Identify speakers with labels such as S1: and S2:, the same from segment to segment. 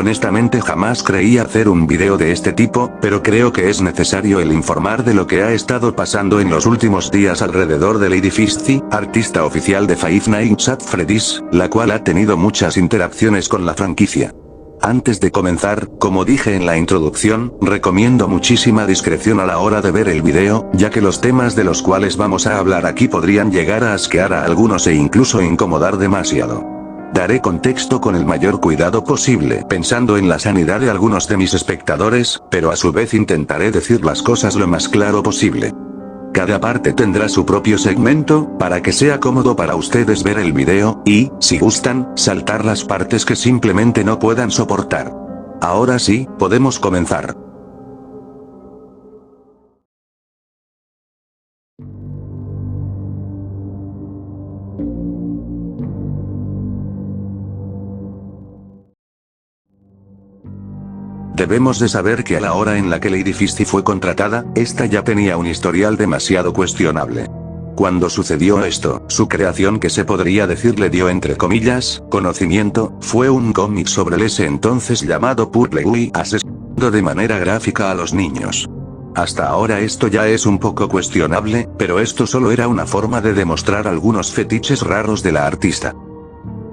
S1: Honestamente jamás creí hacer un video de este tipo, pero creo que es necesario el informar de lo que ha estado pasando en los últimos días alrededor de Lady Fishy, artista oficial de Five Nights at Freddy's, la cual ha tenido muchas interacciones con la franquicia. Antes de comenzar, como dije en la introducción, recomiendo muchísima discreción a la hora de ver el video, ya que los temas de los cuales vamos a hablar aquí podrían llegar a asquear a algunos e incluso incomodar demasiado. Daré contexto con el mayor cuidado posible, pensando en la sanidad de algunos de mis espectadores, pero a su vez intentaré decir las cosas lo más claro posible. Cada parte tendrá su propio segmento, para que sea cómodo para ustedes ver el video, y, si gustan, saltar las partes que simplemente no puedan soportar. Ahora sí, podemos comenzar. Debemos de saber que a la hora en la que Lady Fishy fue contratada, esta ya tenía un historial demasiado cuestionable. Cuando sucedió esto, su creación, que se podría decir le dio entre comillas, conocimiento, fue un cómic sobre ese entonces llamado Purple asesinando de manera gráfica a los niños. Hasta ahora esto ya es un poco cuestionable, pero esto solo era una forma de demostrar algunos fetiches raros de la artista.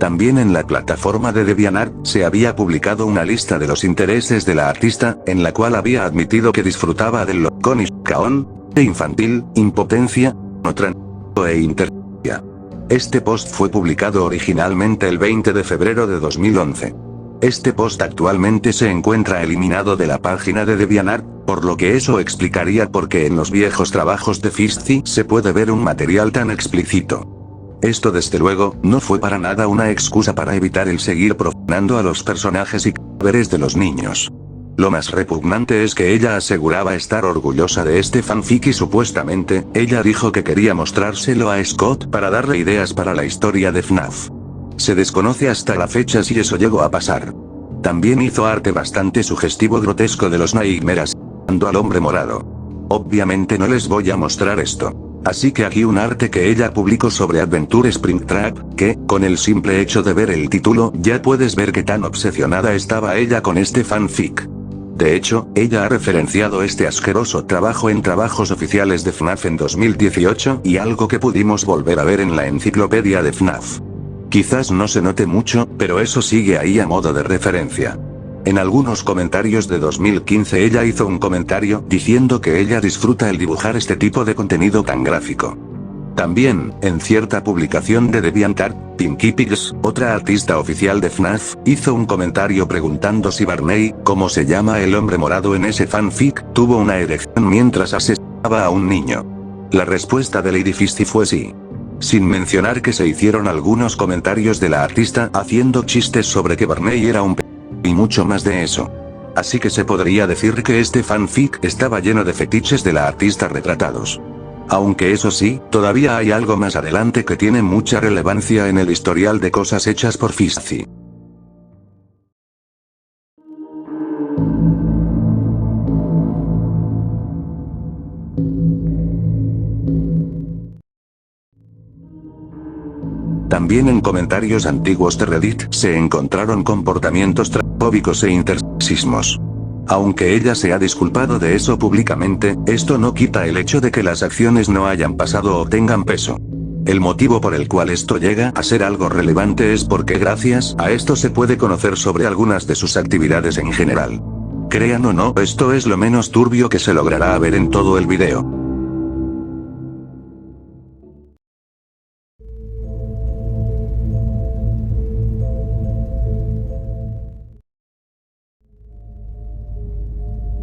S1: También en la plataforma de DeviantArt se había publicado una lista de los intereses de la artista, en la cual había admitido que disfrutaba del locón y caón, de infantil, impotencia, no e interferencia. Este post fue publicado originalmente el 20 de febrero de 2011. Este post actualmente se encuentra eliminado de la página de DeviantArt, por lo que eso explicaría por qué en los viejos trabajos de Fishy se puede ver un material tan explícito. Esto desde luego, no fue para nada una excusa para evitar el seguir profanando a los personajes y cadáveres de los niños. Lo más repugnante es que ella aseguraba estar orgullosa de este fanfic y supuestamente, ella dijo que quería mostrárselo a Scott para darle ideas para la historia de FNAF. Se desconoce hasta la fecha si eso llegó a pasar. También hizo arte bastante sugestivo grotesco de los Nightmares, dando al hombre morado. Obviamente no les voy a mostrar esto. Así que aquí un arte que ella publicó sobre Adventure Springtrap, que, con el simple hecho de ver el título, ya puedes ver qué tan obsesionada estaba ella con este fanfic. De hecho, ella ha referenciado este asqueroso trabajo en trabajos oficiales de FNAF en 2018 y algo que pudimos volver a ver en la enciclopedia de FNAF. Quizás no se note mucho, pero eso sigue ahí a modo de referencia. En algunos comentarios de 2015 ella hizo un comentario diciendo que ella disfruta el dibujar este tipo de contenido tan gráfico. También, en cierta publicación de DeviantArt, Pinky Pigs, otra artista oficial de FNAF, hizo un comentario preguntando si Barney, como se llama el hombre morado en ese fanfic, tuvo una erección mientras asesinaba a un niño. La respuesta de Lady Fishy fue sí. Sin mencionar que se hicieron algunos comentarios de la artista haciendo chistes sobre que Barney era un y mucho más de eso. Así que se podría decir que este fanfic estaba lleno de fetiches de la artista retratados. Aunque eso sí, todavía hay algo más adelante que tiene mucha relevancia en el historial de cosas hechas por Fishy. También en comentarios antiguos de Reddit se encontraron comportamientos transfóbicos e intersexismos. Aunque ella se ha disculpado de eso públicamente, esto no quita el hecho de que las acciones no hayan pasado o tengan peso. El motivo por el cual esto llega a ser algo relevante es porque gracias a esto se puede conocer sobre algunas de sus actividades en general. Crean o no, esto es lo menos turbio que se logrará ver en todo el video.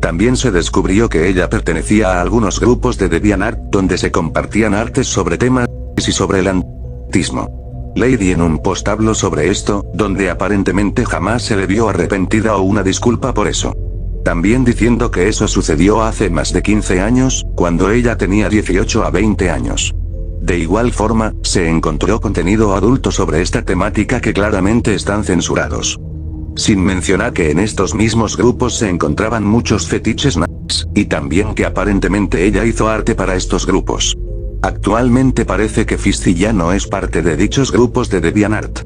S1: También se descubrió que ella pertenecía a algunos grupos de DeviantArt donde se compartían artes sobre temas y sobre el antismo. Lady en un post habló sobre esto, donde aparentemente jamás se le vio arrepentida o una disculpa por eso. También diciendo que eso sucedió hace más de 15 años, cuando ella tenía 18 a 20 años. De igual forma, se encontró contenido adulto sobre esta temática que claramente están censurados. Sin mencionar que en estos mismos grupos se encontraban muchos fetiches nazis, y también que aparentemente ella hizo arte para estos grupos. Actualmente parece que Fishy ya no es parte de dichos grupos de DeviantArt.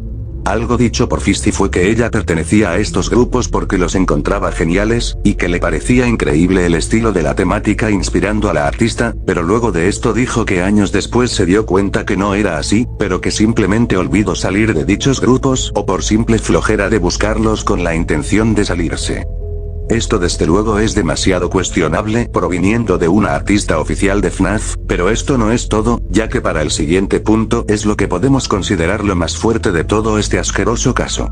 S1: Algo dicho por Fisty fue que ella pertenecía a estos grupos porque los encontraba geniales, y que le parecía increíble el estilo de la temática inspirando a la artista, pero luego de esto dijo que años después se dio cuenta que no era así, pero que simplemente olvidó salir de dichos grupos o por simple flojera de buscarlos con la intención de salirse. Esto desde luego es demasiado cuestionable proviniendo de una artista oficial de FNAF, pero esto no es todo, ya que para el siguiente punto es lo que podemos considerar lo más fuerte de todo este asqueroso caso.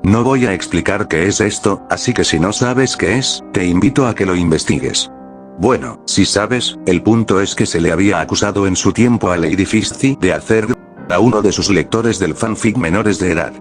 S1: No voy a explicar qué es esto, así que si no sabes qué es, te invito a que lo investigues. Bueno, si sabes, el punto es que se le había acusado en su tiempo a Lady Fisty de hacer a uno de sus lectores del fanfic menores de edad.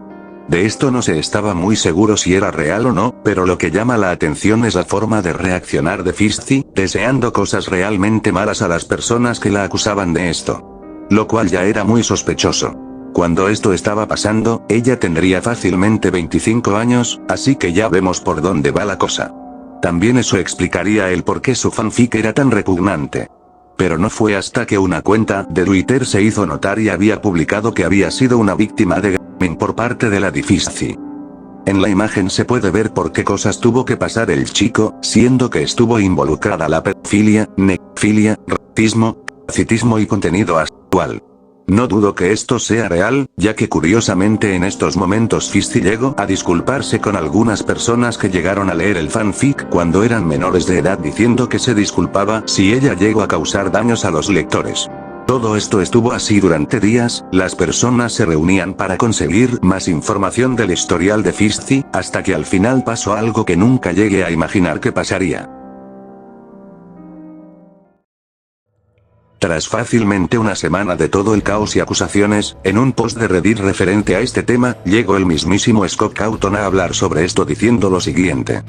S1: De esto no se estaba muy seguro si era real o no, pero lo que llama la atención es la forma de reaccionar de Fisty, deseando cosas realmente malas a las personas que la acusaban de esto. Lo cual ya era muy sospechoso. Cuando esto estaba pasando, ella tendría fácilmente 25 años, así que ya vemos por dónde va la cosa. También eso explicaría el por qué su fanfic era tan repugnante. Pero no fue hasta que una cuenta de Twitter se hizo notar y había publicado que había sido una víctima de grooming por parte de la Fisty. En la imagen se puede ver por qué cosas tuvo que pasar el chico, siendo que estuvo involucrada la pedofilia, necrofilia, racismo, capacitismo y contenido sexual. No dudo que esto sea real, ya que curiosamente en estos momentos Fisty llegó a disculparse con algunas personas que llegaron a leer el fanfic cuando eran menores de edad diciendo que se disculpaba si ella llegó a causar daños a los lectores. Todo esto estuvo así durante días, las personas se reunían para conseguir más información del historial de Fisty, hasta que al final pasó algo que nunca llegué a imaginar que pasaría. Tras fácilmente una semana de todo el caos y acusaciones, en un post de Reddit referente a este tema, llegó el mismísimo Scott Cawthon a hablar sobre esto diciendo lo siguiente.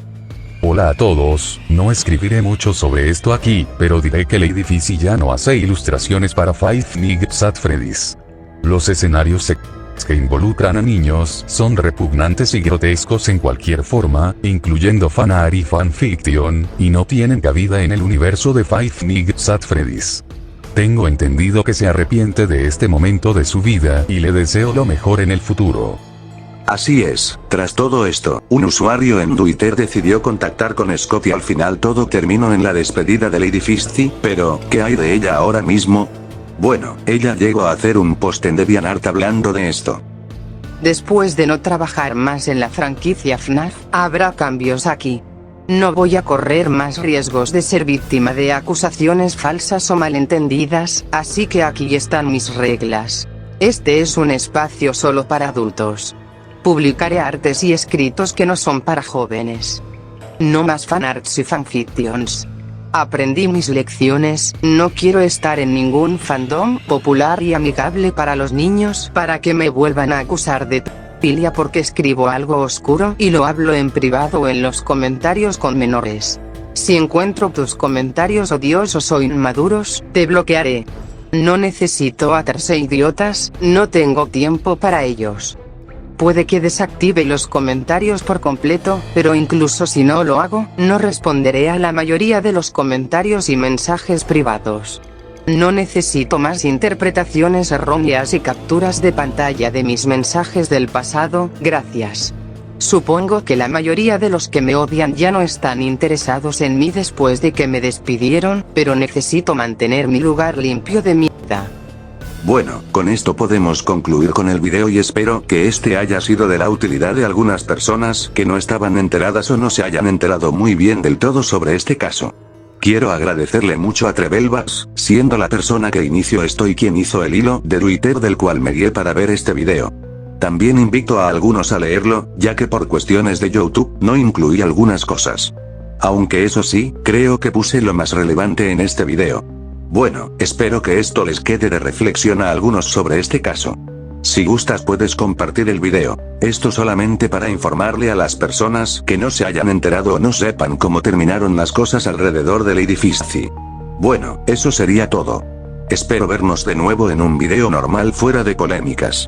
S2: Hola a todos, no escribiré mucho sobre esto aquí, pero diré que Lady Fisty ya no hace ilustraciones para Five Nights at Freddy's. Los escenarios que involucran a niños son repugnantes y grotescos en cualquier forma, incluyendo fanart y fanfiction, y no tienen cabida en el universo de Five Nights at Freddy's. Tengo entendido que se arrepiente de este momento de su vida y le deseo lo mejor en el futuro.
S1: Así es, tras todo esto, un usuario en Twitter decidió contactar con Scott y al final todo terminó en la despedida de Lady Fisty, pero, ¿qué hay de ella ahora mismo? Bueno, ella llegó a hacer un post en DeviantArt hablando de esto.
S3: Después de no trabajar más en la franquicia FNAF, habrá cambios aquí. No voy a correr más riesgos de ser víctima de acusaciones falsas o malentendidas, así que aquí están mis reglas. Este es un espacio solo para adultos. Publicaré artes y escritos que no son para jóvenes. No más fanarts y fanfictions. Aprendí mis lecciones, no quiero estar en ningún fandom popular y amigable para los niños para que me vuelvan a acusar de pedofilia porque escribo algo oscuro y lo hablo en privado o en los comentarios con menores. Si encuentro tus comentarios odiosos o inmaduros, te bloquearé. No necesito atarse idiotas, no tengo tiempo para ellos. Puede que desactive los comentarios por completo, pero incluso si no lo hago, no responderé a la mayoría de los comentarios y mensajes privados. No necesito más interpretaciones erróneas y capturas de pantalla de mis mensajes del pasado, gracias. Supongo que la mayoría de los que me odian ya no están interesados en mí después de que me despidieron, pero necesito mantener mi lugar limpio de mierda.
S1: Bueno, con esto podemos concluir con el video y espero que este haya sido de la utilidad de algunas personas que no estaban enteradas o no se hayan enterado muy bien del todo sobre este caso. Quiero agradecerle mucho a Trevelbas, siendo la persona que inició esto y quien hizo el hilo de Twitter del cual me guié para ver este video. También invito a algunos a leerlo, ya que por cuestiones de YouTube no incluí algunas cosas. Aunque eso sí, creo que puse lo más relevante en este video. Bueno, espero que esto les quede de reflexión a algunos sobre este caso. Si gustas puedes compartir el video, esto solamente para informarle a las personas que no se hayan enterado o no sepan cómo terminaron las cosas alrededor de Lady Fisty. Bueno, eso sería todo. Espero vernos de nuevo en un video normal fuera de polémicas.